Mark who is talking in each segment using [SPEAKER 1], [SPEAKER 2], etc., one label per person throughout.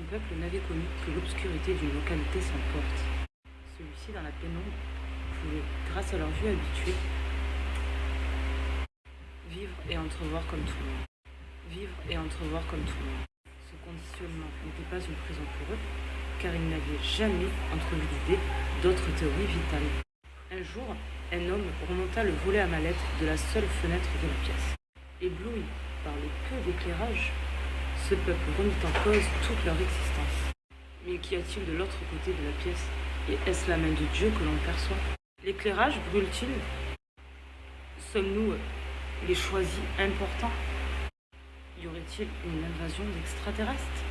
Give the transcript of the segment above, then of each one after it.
[SPEAKER 1] Un peuple n'avait connu que l'obscurité d'une localité sans porte. Celui-ci, dans la pénombre, pouvait, grâce à leur vue habituée, vivre et entrevoir comme tout le monde. Vivre et entrevoir comme tout le monde. Ce conditionnement n'était pas une prison pour eux, car ils n'avaient jamais entrevu l'idée d'autres théories vitales. Un jour, un homme remonta le volet à mallette de la seule fenêtre de la pièce. Ébloui par le peu d'éclairage, ce peuple remit en cause toute leur existence. Mais qu'y a-t-il de l'autre côté de la pièce? Et est-ce la main de Dieu que l'on perçoit? L'éclairage brûle-t-il? Sommes-nous les choisis importants? Y aurait-il une invasion d'extraterrestres?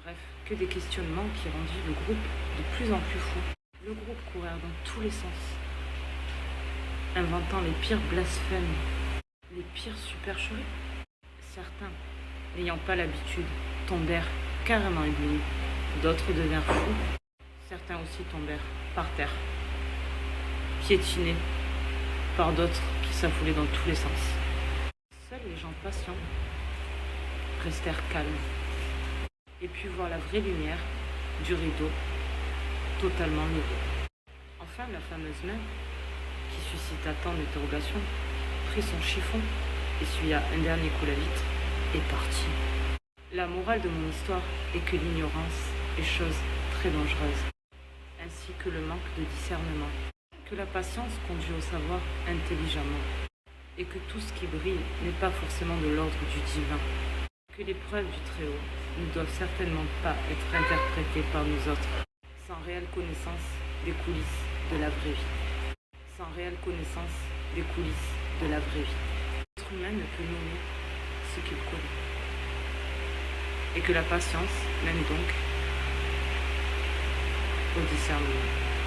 [SPEAKER 1] Bref, que des questionnements qui rendirent le groupe de plus en plus fou. Le groupe courait dans tous les sens, inventant les pires blasphèmes, les pires supercheries. Certains, n'ayant pas l'habitude, tombèrent carrément éblouis. D'autres devinrent fous. Certains aussi tombèrent par terre, piétinés par d'autres qui s'affoulaient dans tous les sens. Seuls les gens patients restèrent calmes et purent voir la vraie lumière du rideau totalement levé. Enfin, la fameuse main, qui suscita tant d'interrogations, prit son chiffon, essuya un dernier coup la vitre et partit. La morale de mon histoire est que l'ignorance est chose très dangereuse, ainsi que le manque de discernement, que la patience conduit au savoir intelligemment, et que tout ce qui brille n'est pas forcément de l'ordre du divin, que les preuves du Très-Haut ne doivent certainement pas être interprétées par nous autres, sans réelle connaissance des coulisses de la vraie vie. Sans réelle connaissance des coulisses de la vraie vie. L'être humain ne peut nommer ce qu'il connaît. Et que la patience mène donc au discernement.